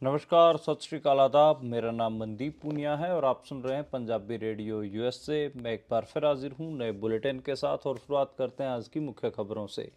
नमस्कार, सत श्री अकाल, आदाब। मेरा नाम मनदीप पूनिया है और आप सुन रहे हैं पंजाबी रेडियो यूएस से। मैं एक बार फिर हाजिर हूं नए बुलेटिन के साथ और शुरुआत करते हैं आज की मुख्य खबरों से।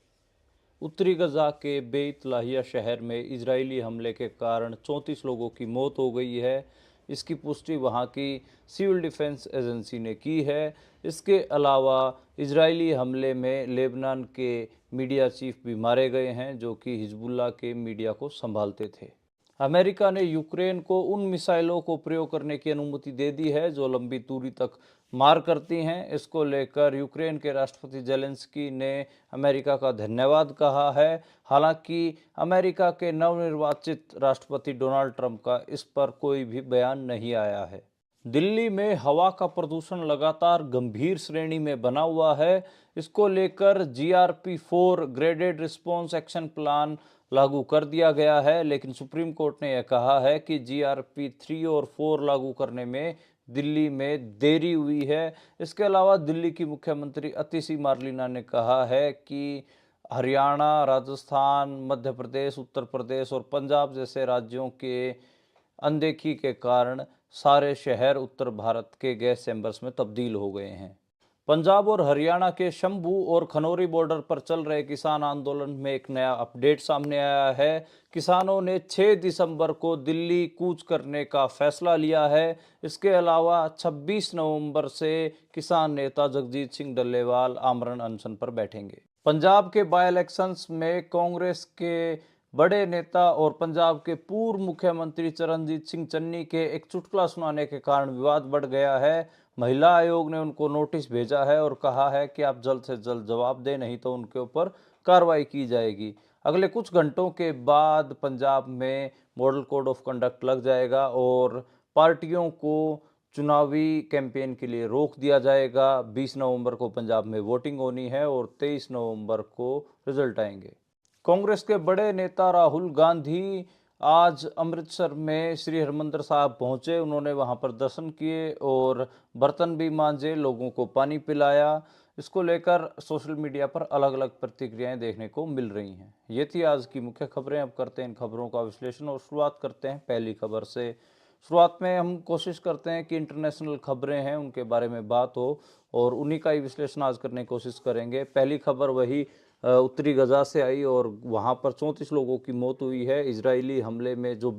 उत्तरी गजा के बेत लाहिया शहर में इजरायली हमले के कारण 34 लोगों की मौत हो गई है। इसकी पुष्टि वहां की सिविल डिफेंस एजेंसी ने की है। इसके अलावा इजरायली हमले में लेबनान के मीडिया चीफ भी मारे गए हैं, जो कि हिजबुल्लाह के मीडिया को संभालते थे। अमेरिका ने यूक्रेन को उन मिसाइलों को प्रयोग करने की अनुमति दे दी है जो लंबी दूरी तक मार करती हैं। इसको लेकर यूक्रेन के राष्ट्रपति जेलेंस्की ने अमेरिका का धन्यवाद कहा है। हालांकि अमेरिका के नवनिर्वाचित राष्ट्रपति डोनाल्ड ट्रंप का इस पर कोई भी बयान नहीं आया है। दिल्ली में हवा का प्रदूषण लगातार गंभीर श्रेणी में बना हुआ है। इसको लेकर GRP 4 graded response action plan लागू कर दिया गया है, लेकिन सुप्रीम कोर्ट ने यह कहा है कि GRP 3 और 4 लागू करने में दिल्ली में देरी हुई है। इसके अलावा दिल्ली की मुख्यमंत्री अतिशी मार्लिना ने कहा है कि हरियाणा, राजस्थान, मध्य प्रदेश, उत्तर प्रदेश और पंजाब जैसे राज्यों के अनदेखी के कारण सारे शहर उत्तर भारत के गैस चैम्बर्स में तब्दील हो गए हैं। पंजाब और हरियाणा के शंभू और खनौरी बॉर्डर पर चल रहे किसान आंदोलन में एक नया अपडेट सामने आया है। किसानों ने 6 दिसंबर को दिल्ली कूच करने का फैसला लिया है। इसके अलावा 26 नवंबर से किसान नेता जगजीत सिंह डल्लेवाल आमरण अनशन पर बैठेंगे। पंजाब के बाई इलेक्शंस में कांग्रेस के बड़े नेता और पंजाब के पूर्व मुख्यमंत्री चरणजीत सिंह चन्नी के एक चुटकुला सुनाने के कारण विवाद बढ़ गया है। महिला आयोग ने उनको नोटिस भेजा है और कहा है कि आप जल्द से जल्द जवाब दें, नहीं तो उनके ऊपर कार्रवाई की जाएगी। अगले कुछ घंटों के बाद पंजाब में मॉडल कोड ऑफ कंडक्ट लग जाएगा और पार्टियों को चुनावी कैंपेन के लिए रोक दिया जाएगा। 20 नवंबर को पंजाब में वोटिंग होनी है और 23 नवंबर को रिजल्ट आएंगे। कांग्रेस के बड़े नेता राहुल गांधी आज अमृतसर में श्री हरमंदिर साहब पहुंचे। उन्होंने वहां पर दर्शन किए और बर्तन भी मांजे, लोगों को पानी पिलाया। इसको लेकर सोशल मीडिया पर अलग अलग प्रतिक्रियाएं देखने को मिल रही हैं। ये थी आज की मुख्य खबरें। अब करते हैं इन खबरों का विश्लेषण और शुरुआत करते हैं पहली खबर से। शुरुआत में हम कोशिश करते हैं कि इंटरनेशनल खबरें हैं उनके बारे में बात हो और उन्हीं का ही विश्लेषण आज करने की कोशिश करेंगे। पहली खबर वही उत्तरी गजा से आई और वहाँ पर 34 लोगों की मौत हुई है इजरायली हमले में। जो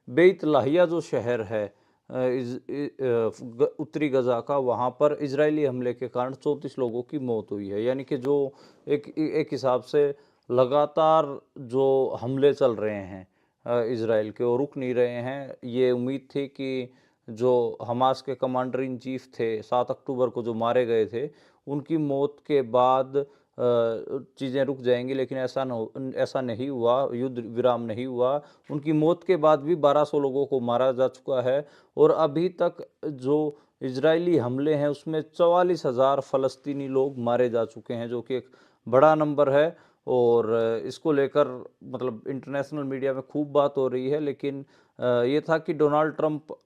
बेत लाहिया जो शहर है उत्तरी गजा का, वहाँ पर इजरायली हमले के कारण 34 लोगों की मौत हुई है। यानी कि जो एक हिसाब से लगातार जो हमले चल रहे हैं इजराइल के, वो रुक नहीं रहे हैं। ये उम्मीद थी कि जो हमास के कमांडर इन चीफ थे 7 अक्टूबर को जो मारे गए थे, उनकी मौत के बाद चीज़ें रुक जाएंगी, लेकिन ऐसा नहीं हुआ। युद्ध विराम नहीं हुआ। उनकी मौत के बाद भी 1200 लोगों को मारा जा चुका है और अभी तक जो इजरायली हमले हैं उसमें 44,000 फ़लस्तीनी लोग मारे जा चुके हैं, जो कि एक बड़ा नंबर है। और इसको लेकर मतलब इंटरनेशनल मीडिया में खूब बात हो रही है। लेकिन ये था कि डोनाल्ड ट्रंप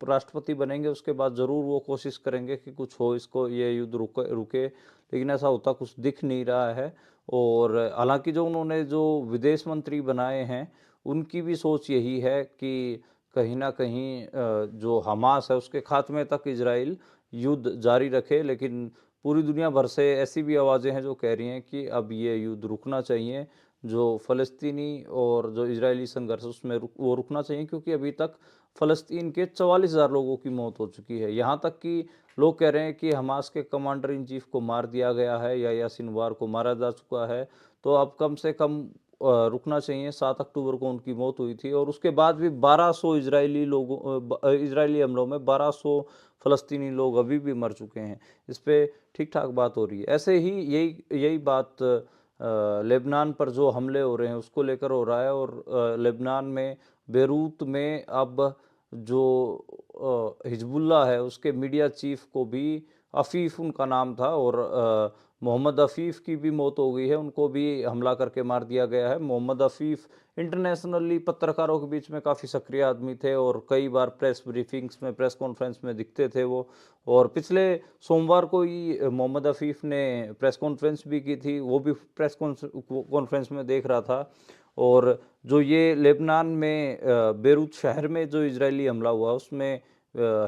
राष्ट्रपति बनेंगे, उसके बाद ज़रूर वो कोशिश करेंगे कि कुछ हो, इसको ये युद्ध रुके, लेकिन ऐसा होता कुछ दिख नहीं रहा है। और हालांकि जो उन्होंने जो विदेश मंत्री बनाए हैं उनकी भी सोच यही है कि कहीं ना कहीं जो हमास है उसके खात्मे तक इजराइल युद्ध जारी रखे। लेकिन पूरी दुनिया भर से ऐसी भी आवाज़ें हैं जो कह रही हैं कि अब ये युद्ध रुकना चाहिए। जो फ़लस्तीनी और जो इजरायली संघर्ष उसमें वो रुकना चाहिए, क्योंकि अभी तक फ़लस्तीन के 44,000 लोगों की मौत हो चुकी है। यहाँ तक कि लोग कह रहे हैं कि हमास के कमांडर इन चीफ को मार दिया गया है या सिनवार को मारा जा चुका है। तो अब कम से कम रुकना चाहिए। 7 अक्टूबर को उनकी मौत हुई थी और उसके बाद भी 1200 इजरायली हमलों में 1200 फ़लस्तीनी लोग अभी भी मर चुके हैं। इस पे ठीक ठाक बात हो रही है। ऐसे ही यही बात लेबनान पर जो हमले हो रहे हैं उसको लेकर हो रहा है। और लेबनान में बेरूत में अब जो हिजबुल्लाह है उसके मीडिया चीफ को भी, अफीफ उनका नाम था, और मोहम्मद अफीफ की भी मौत हो गई है। उनको भी हमला करके मार दिया गया है। मोहम्मद अफीफ इंटरनेशनली पत्रकारों के बीच में काफ़ी सक्रिय आदमी थे और कई बार प्रेस ब्रीफिंग्स में, प्रेस कॉन्फ्रेंस में दिखते थे वो। और पिछले सोमवार को ही मोहम्मद अफीफ ने प्रेस कॉन्फ्रेंस भी की थी, वो भी प्रेस कॉन्फ्रेंस में देख रहा था। और जो ये लेबनान में बेरूत शहर में जो इजरायली हमला हुआ उसमें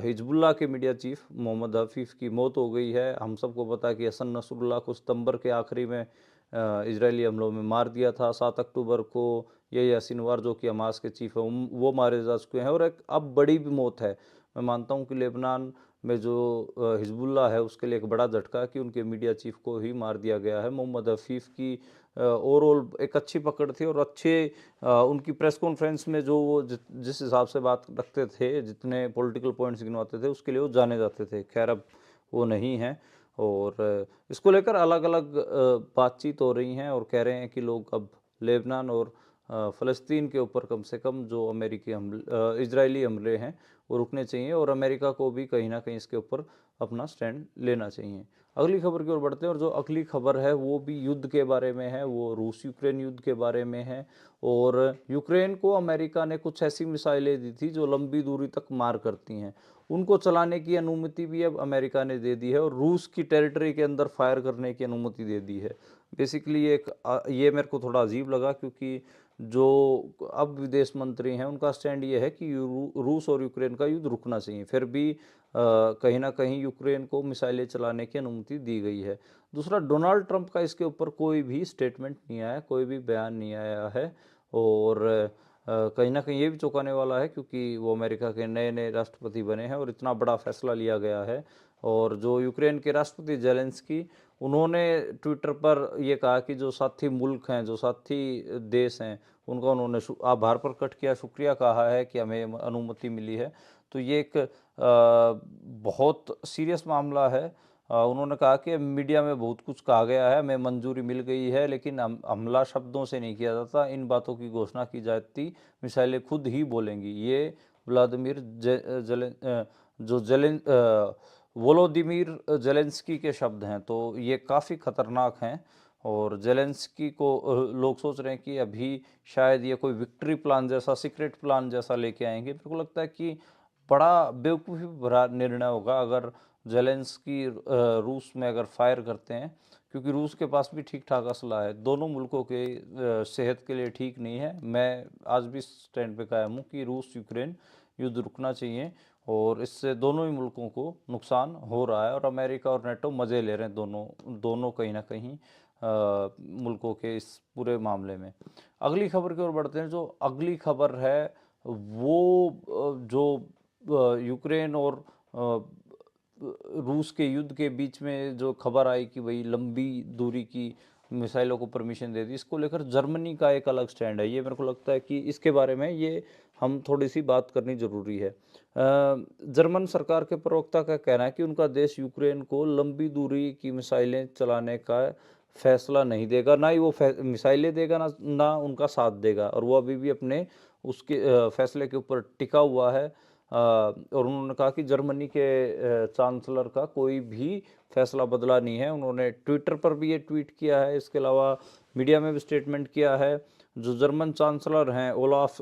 हिजबुल्लाह के मीडिया चीफ मोहम्मद हफीफ़ की मौत हो गई है। हम सबको पता है कि हसन नसरुल्लाह को सितंबर के आखिरी में इजरायली हमलों में मार दिया था। 7 अक्टूबर को ये सिनवार जो कि हमास के चीफ है वो मारे जा चुके हैं और एक अब बड़ी भी मौत है। मैं मानता हूँ कि लेबनान में जो हिजबुल्लाह है उसके लिए एक बड़ा झटका है कि उनके मीडिया चीफ को ही मार दिया गया है। मोहम्मद हफीफ़ की ओवरऑल एक अच्छी पकड़ थी और अच्छे उनकी प्रेस कॉन्फ्रेंस में जो वो जिस हिसाब से बात रखते थे, जितने पॉलिटिकल पॉइंट्स गिनवाते थे उसके लिए वो जाने जाते थे। खैर अब वो नहीं हैं और इसको लेकर अलग-अलग बातचीत हो रही हैं और कह रहे हैं कि लोग अब लेबनान और फ़लस्तीन के ऊपर कम से कम जो इजरायली हमले हैं वो रुकने चाहिए और अमेरिका को भी कहीं ना कहीं इसके ऊपर अपना स्टैंड लेना चाहिए। अगली खबर की ओर बढ़ते हैं और जो अगली खबर है वो भी युद्ध के बारे में है, वो रूस यूक्रेन युद्ध के बारे में है। और यूक्रेन को अमेरिका ने कुछ ऐसी मिसाइलें दी थी जो लंबी दूरी तक मार करती हैं, उनको चलाने की अनुमति भी अब अमेरिका ने दे दी है और रूस की टेरिटरी के अंदर फायर करने की अनुमति दे दी है। बेसिकली ये मेरे को थोड़ा अजीब लगा क्योंकि जो अब विदेश मंत्री हैं उनका स्टैंड ये है कि रूस और यूक्रेन का युद्ध रुकना चाहिए, फिर भी कहीं ना कहीं यूक्रेन को मिसाइलें चलाने की अनुमति दी गई है। दूसरा, डोनाल्ड ट्रंप का इसके ऊपर कोई भी स्टेटमेंट नहीं आया, कोई भी बयान नहीं आया है और कहीं ना कहीं ये भी चौंकाने वाला है क्योंकि वो अमेरिका के नए नए राष्ट्रपति बने हैं और इतना बड़ा फैसला लिया गया है। और जो यूक्रेन के राष्ट्रपति जेलेंस्की, उन्होंने ट्विटर पर ये कहा कि जो साथी मुल्क हैं, जो साथी देश हैं, उनका उन्होंने आभार प्रकट किया, शुक्रिया कहा है कि हमें अनुमति मिली है। तो ये एक बहुत सीरियस मामला है। उन्होंने कहा कि मीडिया में बहुत कुछ कहा गया है, हमें मंजूरी मिल गई है, लेकिन हमला शब्दों से नहीं किया जाता, इन बातों की घोषणा की जाती मिसाइलें खुद ही बोलेंगी। ये व्लादिमीर वोलोदिमीर जेलेंस्की के शब्द हैं। तो ये काफ़ी खतरनाक हैं और जेलेंस्की को लोग सोच रहे हैं कि अभी शायद ये कोई विक्ट्री प्लान जैसा, सीक्रेट प्लान जैसा लेके आएंगे। मेरे को लगता है कि बड़ा बेवकूफ़ी भरा निर्णय होगा अगर जेलेंस्की रूस में अगर फायर करते हैं, क्योंकि रूस के पास भी ठीक ठाक असला है। दोनों मुल्कों के सेहत के लिए ठीक नहीं है। मैं आज भी स्टैंड पे कायम हूँ कि रूस यूक्रेन युद्ध रुकना चाहिए और इससे दोनों ही मुल्कों को नुकसान हो रहा है और अमेरिका और नेटो मज़े ले रहे हैं, दोनों कहीं ना कहीं मुल्कों के इस पूरे मामले में। अगली खबर की ओर बढ़ते हैं। जो अगली खबर है वो जो यूक्रेन और रूस के युद्ध के बीच में जो खबर आई कि भाई लंबी दूरी की मिसाइलों को परमिशन दे दी, इसको लेकर जर्मनी का एक अलग स्टैंड है। ये मेरे को लगता है कि इसके बारे में ये हम थोड़ी सी बात करनी ज़रूरी है। जर्मन सरकार के प्रवक्ता का कहना है कि उनका देश यूक्रेन को लंबी दूरी की मिसाइलें चलाने का फैसला नहीं देगा, ना ही वो मिसाइलें देगा, ना उनका साथ देगा, और वो अभी भी अपने उसके फैसले के ऊपर टिका हुआ है। और उन्होंने कहा कि जर्मनी के चांसलर का कोई भी फैसला बदला नहीं है। उन्होंने ट्विटर पर भी ये ट्वीट किया है, इसके अलावा मीडिया में भी स्टेटमेंट किया है। जो जर्मन चांसलर हैं ओलाफ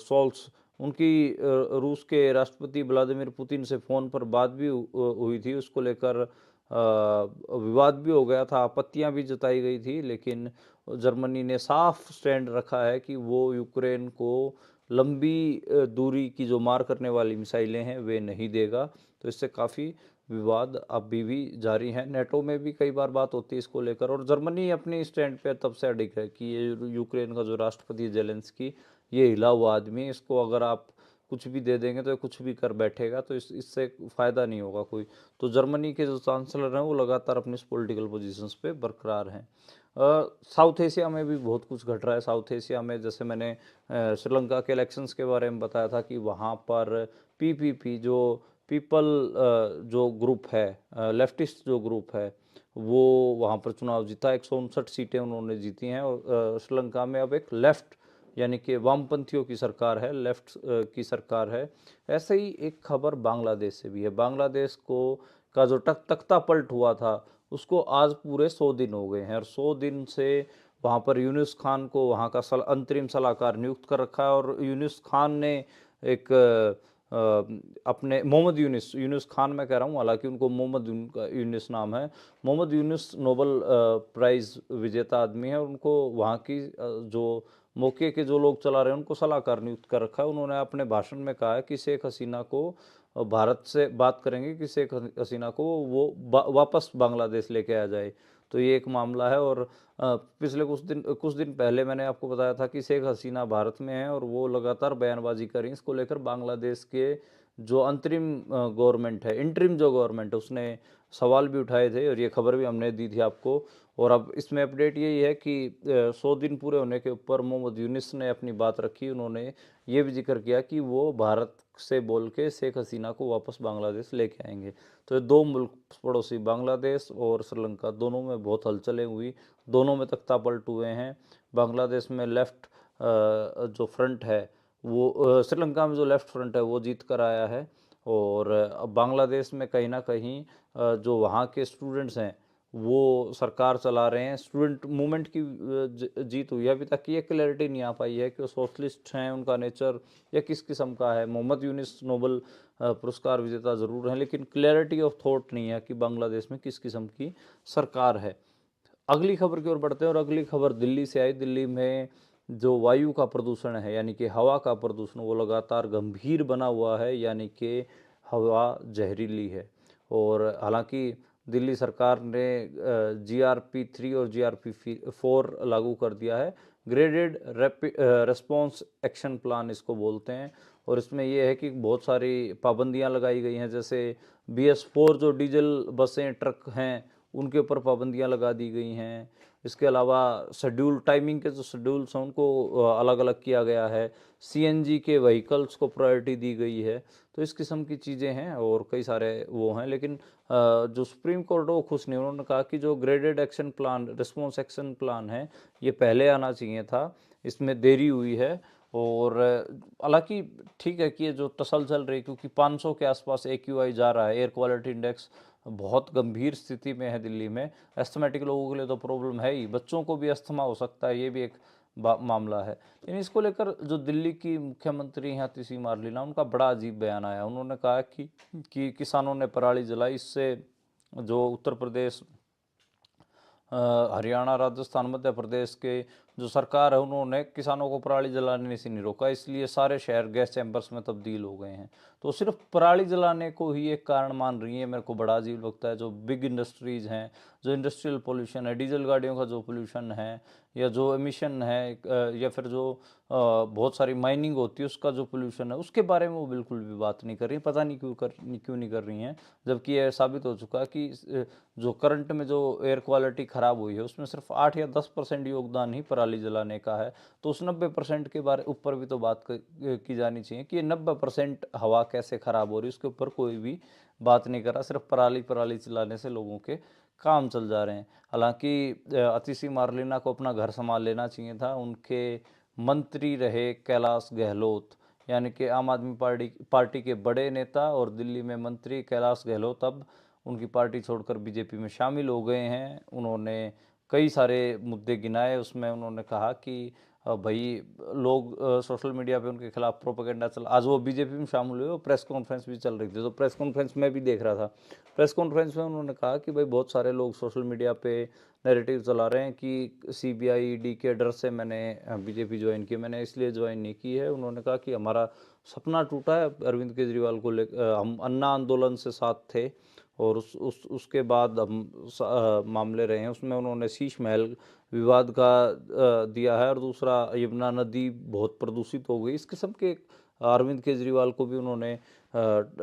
सोल्स, उनकी रूस के राष्ट्रपति व्लादिमीर पुतिन से फ़ोन पर बात भी हुई थी, उसको लेकर विवाद भी हो गया था, आपत्तियां भी जताई गई थी, लेकिन जर्मनी ने साफ स्टैंड रखा है कि वो यूक्रेन को लंबी दूरी की जो मार करने वाली मिसाइलें हैं वे नहीं देगा। तो इससे काफ़ी विवाद अभी भी जारी है। नेटो में भी कई बार बात होती है इसको लेकर और जर्मनी अपनी स्टैंड पे तब से अडिग है कि ये यूक्रेन का जो राष्ट्रपति जेलेंस्की, ये हिला हुआ आदमी, इसको अगर आप कुछ भी दे देंगे तो ये कुछ भी कर बैठेगा, तो इससे फ़ायदा नहीं होगा कोई। तो जर्मनी के जो चांसलर हैं वो लगातार अपनी पॉलिटिकल पोजीशंस पे बरकरार हैं। साउथ एशिया में भी बहुत कुछ घट रहा है। साउथ एशिया में जैसे मैंने श्रीलंका के इलेक्शंस के बारे में बताया था कि वहाँ पर पीपीपी जो पीपल जो ग्रुप है, लेफ्टिस्ट जो ग्रुप है, वो वहाँ पर चुनाव जीता। 159 सीटें उन्होंने जीती हैं और श्रीलंका में अब एक लेफ्ट यानी कि वामपंथियों की सरकार है, लेफ्ट की सरकार है। ऐसे ही एक खबर बांग्लादेश से भी है। बांग्लादेश को का जो तख्ता पलट हुआ था उसको आज पूरे 100 दिन हो गए हैं और 100 दिन से वहाँ पर यूनुस खान को वहाँ का अंतरिम सलाहकार नियुक्त कर रखा है और यूनुस खान ने एक अपने मोहम्मद यूनुस खान मैं कह रहा हूँ, हालांकि उनको मोहम्मद यूनुस नाम है। मोहम्मद यूनुस नोबल प्राइज़ विजेता आदमी है और उनको वहाँ की जो मौके के जो लोग चला रहे हैं उनको सलाहकार नियुक्त कर रखा है। उन्होंने अपने भाषण में कहा है कि शेख हसीना को भारत से बात करेंगे कि शेख हसीना को वो वापस बांग्लादेश लेके आ जाए। तो ये एक मामला है। और पिछले कुछ दिन पहले मैंने आपको बताया था कि शेख हसीना भारत में है और वो लगातार बयानबाजी कर रही है। इसको लेकर बांग्लादेश के जो अंतरिम गवर्नमेंट है, इंटरिम जो गवर्नमेंट है, उसने सवाल भी उठाए थे और ये खबर भी हमने दी थी आपको। और अब इसमें अपडेट यही है कि 100 दिन पूरे होने के ऊपर मोहम्मद यूनिस ने अपनी बात रखी। उन्होंने ये भी जिक्र किया कि वो भारत से बोल के शेख हसीना को वापस बांग्लादेश लेके आएंगे। तो ये दो मुल्क पड़ोसी बांग्लादेश और श्रीलंका दोनों में बहुत हलचलें हुई, दोनों में तख्तापलट हुए हैं। बांग्लादेश में लेफ्ट जो फ्रंट है वो, श्रीलंका में जो लेफ्ट फ्रंट है वो जीत कर आया है। और अब बांग्लादेश में कहीं ना कहीं जो वहाँ के स्टूडेंट्स हैं वो सरकार चला रहे हैं। स्टूडेंट मूवमेंट की जीत हुई है। अभी तक ये क्लैरिटी नहीं आ पाई है कि वो सोशलिस्ट हैं, उनका नेचर या किस किस्म का है। मोहम्मद यूनिस नोबल पुरस्कार विजेता ज़रूर हैं, लेकिन क्लैरिटी ऑफ थॉट नहीं है कि बांग्लादेश में किस किस्म की सरकार है। अगली खबर की ओर बढ़ते हैं और अगली खबर दिल्ली से आई। दिल्ली में जो वायु का प्रदूषण है यानी कि हवा का प्रदूषण वो लगातार गंभीर बना हुआ है, यानी कि हवा जहरीली है। और हालांकि दिल्ली सरकार ने GRP 3 और GRP 4 लागू कर दिया है। ग्रेडेड रेस्पॉन्स एक्शन प्लान इसको बोलते हैं। और इसमें यह है कि बहुत सारी पाबंदियां लगाई गई हैं, जैसे BS4 जो डीजल बसें ट्रक हैं उनके ऊपर पाबंदियां लगा दी गई हैं। इसके अलावा शेड्यूल टाइमिंग के जो शेड्यूल्स हैं उनको अलग अलग किया गया है। CNG के व्हीकल्स को प्रायोरिटी दी गई है। तो इस किस्म की चीज़ें हैं और कई सारे वो हैं। लेकिन जो सुप्रीम कोर्ट वो खुश नहीं। उन्होंने कहा कि जो graded action plan, response action plan है, ये पहले आना चाहिए था, इसमें देरी हुई है। और हालांकि ठीक है कि ये जो तसल चल रही, क्योंकि 500 के आसपास AQI जा रहा है, एयर क्वालिटी इंडेक्स बहुत गंभीर स्थिति में है दिल्ली में। एस्थमेटिक लोगों के लिए तो प्रॉब्लम है ही, बच्चों को भी अस्थमा हो सकता है, ये भी एक मामला है। लेकिन इसको लेकर जो दिल्ली की मुख्यमंत्री हैं अतिशी मारलेना, उनका बड़ा अजीब बयान आया। उन्होंने कहा कि किसानों ने पराली जलाई, इससे जो उत्तर प्रदेश, हरियाणा, राजस्थान, मध्य प्रदेश के जो सरकार है उन्होंने किसानों को पराली जलाने से नहीं रोका, इसलिए सारे शहर गैस चैम्बर्स में तब्दील हो गए हैं। तो सिर्फ पराली जलाने को ही एक कारण मान रही है, मेरे को बड़ा अजीब लगता है। जो बिग इंडस्ट्रीज़ हैं, जो इंडस्ट्रियल पोल्यूशन है, डीजल गाड़ियों का जो पोल्यूशन है, या जो एमिशन है, या फिर जो बहुत सारी माइनिंग होती है उसका जो पोल्यूशन है, उसके बारे में वो बिल्कुल भी बात नहीं कर रही। पता नहीं क्यों नहीं कर रही हैं, जबकि यह साबित हो चुका है कि जो करंट में जो एयर क्वालिटी ख़राब हुई है उसमें सिर्फ 8 या 10% योगदान ही पराली जलाने का है। तो उस 90% के बारे ऊपर भी तो बात की जानी चाहिए कि ये 90% हवा कैसे ख़राब हो रही है, उसके ऊपर कोई भी बात नहीं कर रहा। सिर्फ पराली जलाने से लोगों के काम चल जा रहे हैं। हालांकि अतिशी मारलेना को अपना घर संभाल लेना चाहिए था। उनके मंत्री रहे कैलाश गहलोत, यानी कि आम आदमी पार्टी के बड़े नेता और दिल्ली में मंत्री कैलाश गहलोत अब उनकी पार्टी छोड़कर बीजेपी में शामिल हो गए हैं। उन्होंने कई सारे मुद्दे गिनाए। उसमें उन्होंने कहा कि भाई लोग सोशल मीडिया पे उनके खिलाफ प्रोपेगेंडा चल, आज वो बीजेपी में शामिल हुए और प्रेस कॉन्फ्रेंस भी चल रही थी। तो प्रेस कॉन्फ्रेंस में भी देख रहा था। प्रेस कॉन्फ्रेंस में उन्होंने कहा कि भाई बहुत सारे लोग सोशल मीडिया पे नैरेटिव चला रहे हैं कि CBI ED के डर से मैंने बीजेपी ज्वाइन की, मैंने इसलिए ज्वाइन नहीं की है। उन्होंने कहा कि हमारा सपना टूटा है अरविंद केजरीवाल को लेकर, हम अन्ना आंदोलन से साथ थे और उसके बाद हम मामले रहे हैं। उसमें उन्होंने शीश महल विवाद का दिया है। और दूसरा, यमुना नदी बहुत प्रदूषित हो गई, इस किस्म के अरविंद केजरीवाल को भी उन्होंने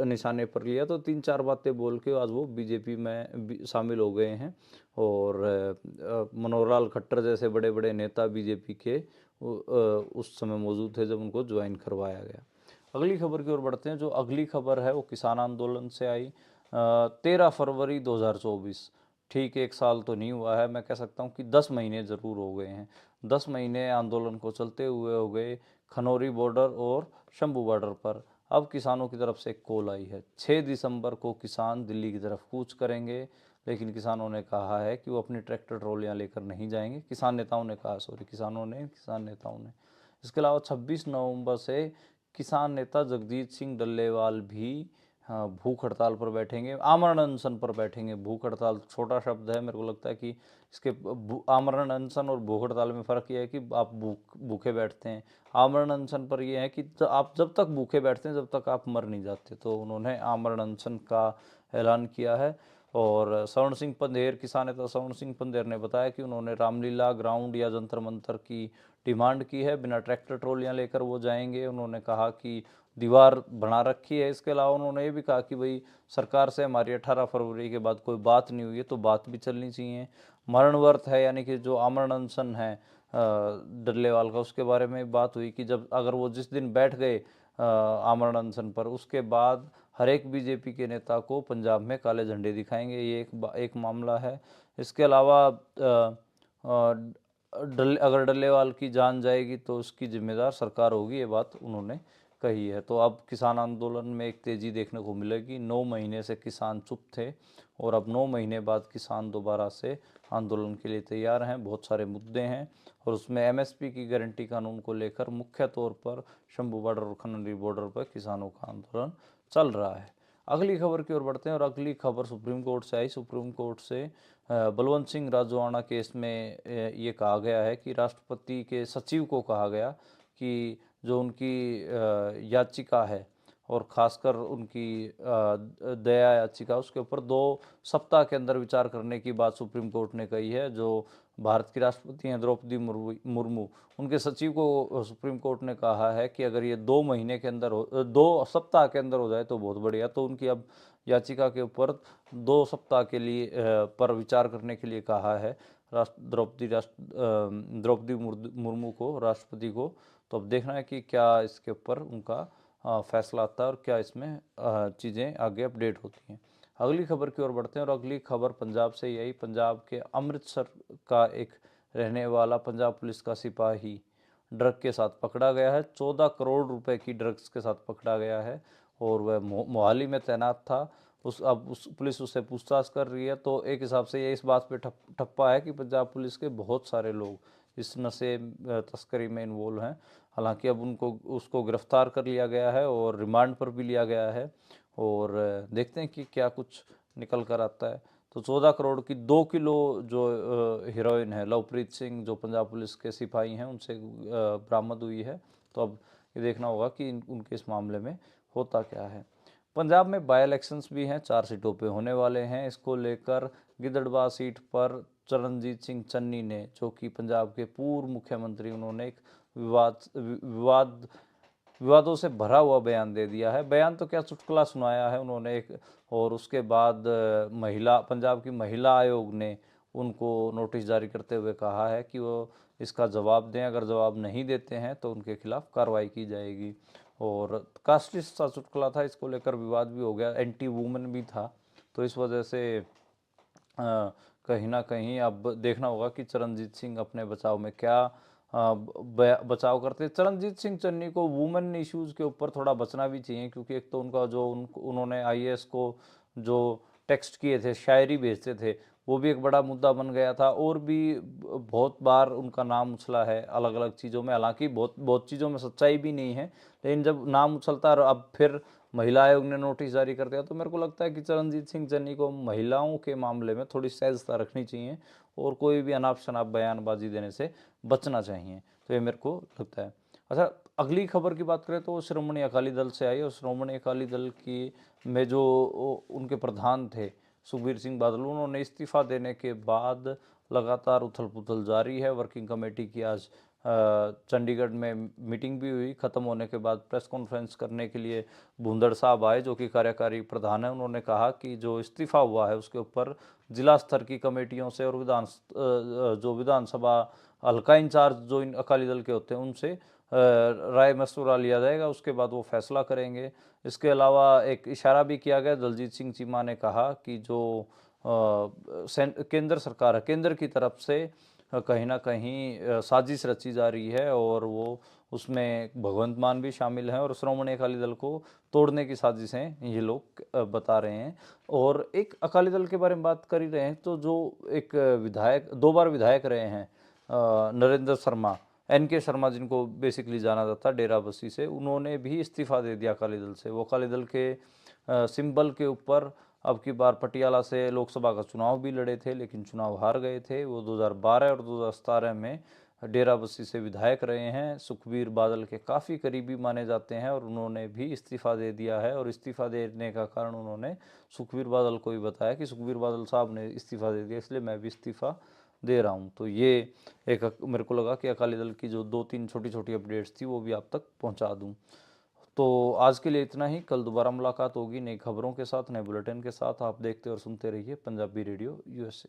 निशाने पर लिया। तो 3-4 बातें बोल के आज वो बीजेपी में शामिल हो गए हैं। और मनोहर लाल खट्टर जैसे बड़े बड़े नेता बीजेपी के उस समय मौजूद थे जब उनको ज्वाइन करवाया गया। अगली खबर की ओर बढ़ते हैं। जो अगली खबर है वो किसान आंदोलन से आई। 13 फरवरी 2024, ठीक 1 साल तो नहीं हुआ है, मैं कह सकता हूँ कि 10 महीने ज़रूर हो गए हैं। 10 महीने आंदोलन को चलते हुए हो गए। खनौरी बॉर्डर और शंभू बॉर्डर पर अब किसानों की तरफ से एक कॉल आई है। 6 दिसंबर को किसान दिल्ली की तरफ कूच करेंगे, लेकिन किसानों ने कहा है कि वो अपनी ट्रैक्टर ट्रॉलियाँ लेकर नहीं जाएंगे। किसान नेताओं ने कहा, सॉरी, किसान नेताओं ने। इसके अलावा 26 नवंबर से किसान नेता जगजीत सिंह डल्लेवाल भी हाँ, भूख हड़ताल पर बैठेंगे, आमरण अनशन पर बैठेंगे। भूख हड़ताल छोटा शब्द है, मेरे को लगता है कि इसके आमरण अनशन और भूख हड़ताल में फ़र्क ये है कि आप भूखे बैठते हैं। आमरण अनशन पर ये है कि आप जब तक भूखे बैठते हैं जब तक आप मर नहीं जाते। तो उन्होंने आमरण अनशन का ऐलान किया है। और स्वर्ण सिंह पंधेर, किसान नेता स्वर्ण सिंह पंधेर ने बताया कि उन्होंने रामलीला ग्राउंड या जंतर मंतर की डिमांड की है, बिना ट्रैक्टर ट्रॉलियाँ लेकर वो जाएंगे। उन्होंने कहा कि दीवार बना रखी है। इसके अलावा उन्होंने ये भी कहा कि भाई सरकार से हमारी 18 फरवरी के बाद कोई बात नहीं हुई है, तो बात भी चलनी चाहिए। मरण व्रत है, यानी कि जो आमरण अनशन है डल्लेवाल का, उसके बारे में बात हुई कि जब अगर वो जिस दिन बैठ गए आमरण अनशन पर, उसके बाद हर एक बीजेपी के नेता को पंजाब में काले झंडे दिखाएंगे। ये एक मामला है। इसके अलावा अगर डल्लेवाल की जान जाएगी तो उसकी जिम्मेदार सरकार होगी, ये बात उन्होंने कही है। तो अब किसान आंदोलन में एक तेज़ी देखने को मिलेगी। 9 महीने से किसान चुप थे और अब 9 महीने बाद किसान दोबारा से आंदोलन के लिए तैयार हैं। बहुत सारे मुद्दे हैं और उसमें एमएसपी की गारंटी कानून को लेकर मुख्य तौर पर शंभू बॉर्डर और खनौरी बॉर्डर पर किसानों का आंदोलन चल रहा है। अगली खबर की ओर बढ़ते हैं और अगली खबर सुप्रीम कोर्ट से आई। सुप्रीम कोर्ट से बलवंत सिंह राजोआणा केस में ये कहा गया है कि राष्ट्रपति के सचिव को कहा गया कि जो उनकी याचिका है और ख़ासकर उनकी दया याचिका, उसके ऊपर 2 सप्ताह के अंदर विचार करने की बात सुप्रीम कोर्ट ने कही है। जो भारत की राष्ट्रपति हैं द्रौपदी मुर्मू, उनके सचिव को सुप्रीम कोर्ट ने कहा है कि अगर ये 2 महीने के अंदर 2 सप्ताह के अंदर हो जाए तो बहुत बढ़िया। तो उनकी अब याचिका के ऊपर 2 सप्ताह के लिए पर विचार करने के लिए कहा है द्रौपदी मुर्मू को, राष्ट्रपति को। तो अब देखना है कि क्या इसके ऊपर उनका फैसला आता है और क्या इसमें चीज़ें आगे अपडेट होती हैं। अगली खबर की ओर बढ़ते हैं और अगली खबर पंजाब से ही आई। पंजाब के अमृतसर का एक रहने वाला पंजाब पुलिस का सिपाही ड्रग के साथ पकड़ा गया है। 14 करोड़ रुपए की ड्रग्स के साथ पकड़ा गया है और वह मोहाली में तैनात था। उस पुलिस उससे पूछताछ कर रही है। तो एक हिसाब से ये इस बात पे ठप्पा है कि पंजाब पुलिस के बहुत सारे लोग इस नशे तस्करी में इन्वॉल्व हैं। हालांकि अब उसको गिरफ्तार कर लिया गया है और रिमांड पर भी लिया गया है और देखते हैं कि क्या कुछ निकल कर आता है। तो 14 करोड़ की 2 किलो जो हीरोइन है, लवप्रीत सिंह जो पंजाब पुलिस के सिपाही हैं उनसे बरामद हुई है। तो अब ये देखना होगा कि उनके इस मामले में होता क्या है। पंजाब में बाई इलेक्शंस भी हैं, 4 सीटों पे होने वाले हैं। इसको लेकर गिद्धड़बाह सीट पर चरणजीत सिंह चन्नी ने, जो कि पंजाब के पूर्व मुख्यमंत्री, उन्होंने एक विवादों से भरा हुआ बयान दे दिया है। बयान तो क्या, चुटकुला सुनाया है उन्होंने एक। और उसके बाद पंजाब की महिला आयोग ने उनको नोटिस जारी करते हुए कहा है कि वो इसका जवाब दें। अगर जवाब नहीं देते हैं तो उनके खिलाफ कार्रवाई की जाएगी। और कास्टिस्ट सा चुटकुला था, इसको लेकर विवाद भी हो गया, एंटी वुमेन भी था। तो इस वजह से कहीं ना कहीं अब देखना होगा कि चरणजीत सिंह अपने बचाव में क्या बचाव करते हैं। चरणजीत सिंह चन्नी को वुमेन इश्यूज़ के ऊपर थोड़ा बचना भी चाहिए, क्योंकि एक तो उनका जो उन्होंने आईएएस को जो टेक्स्ट किए थे, शायरी भेजते थे, वो भी एक बड़ा मुद्दा बन गया था। और भी बहुत बार उनका नाम उछला है अलग अलग चीज़ों में। हालांकि बहुत चीज़ों में सच्चाई भी नहीं है, लेकिन जब नाम उछलता है अब फिर महिला आयोग ने नोटिस जारी कर दिया, तो मेरे को लगता है कि चरणजीत सिंह चन्नी को महिलाओं के मामले में थोड़ी सहजता रखनी चाहिए और कोई भी अनाप शनाप बयानबाजी देने से बचना चाहिए। तो ये मेरे को लगता है। अच्छा, अगली खबर की बात करें तो श्रोमणी अकाली दल से आई। और श्रोमणी अकाली दल की में जो उनके प्रधान थे सुखबीर सिंह बादल, उन्होंने इस्तीफा देने के बाद लगातार उथल पुथल जारी है। वर्किंग कमेटी की आज चंडीगढ़ में मीटिंग भी हुई। ख़त्म होने के बाद प्रेस कॉन्फ्रेंस करने के लिए भूंदड़ साहब आए, जो कि कार्यकारी प्रधान है। उन्होंने कहा कि जो इस्तीफ़ा हुआ है उसके ऊपर जिला स्तर की कमेटियों से और विधानसभा हल्का इंचार्ज जो इन अकाली दल के होते हैं उनसे राय मशवरा लिया जाएगा। उसके बाद वो फैसला करेंगे। इसके अलावा एक इशारा भी किया गया, दलजीत सिंह चीमा ने कहा कि जो केंद्र सरकार है, केंद्र की तरफ से कहीं ना कहीं साजिश रची जा रही है और वो उसमें भगवंत मान भी शामिल हैं और श्रोमणी अकाली दल को तोड़ने की साजिशें ये लोग बता रहे हैं। और एक अकाली दल के बारे में बात कर ही रहे हैं, तो जो एक विधायक 2 बार विधायक रहे हैं नरेंद्र शर्मा, एनके शर्मा, जिनको बेसिकली जाना जाता डेरा बस्सी से, उन्होंने भी इस्तीफ़ा दे दिया अकाली दल से। वो अकाली दल के सिंबल के ऊपर अब की बार पटियाला से लोकसभा का चुनाव भी लड़े थे, लेकिन चुनाव हार गए थे। वो 2012 और 2017 में डेराबस्सी से विधायक रहे हैं। सुखबीर बादल के काफ़ी करीबी माने जाते हैं और उन्होंने भी इस्तीफ़ा दे दिया है। और इस्तीफ़ा देने का कारण उन्होंने सुखबीर बादल को भी बताया कि सुखबीर बादल साहब ने इस्तीफ़ा दे दिया, इसलिए मैं भी इस्तीफ़ा दे रहा हूँ। तो ये एक मेरे को लगा कि अकाली दल की जो 2-3 छोटी-छोटी अपडेट्स थी वो भी आप तक पहुँचा दूँ। तो आज के लिए इतना ही। कल दोबारा मुलाकात होगी नई खबरों के साथ, नए बुलेटिन के साथ। आप देखते और सुनते रहिए पंजाबी रेडियो यूएसए।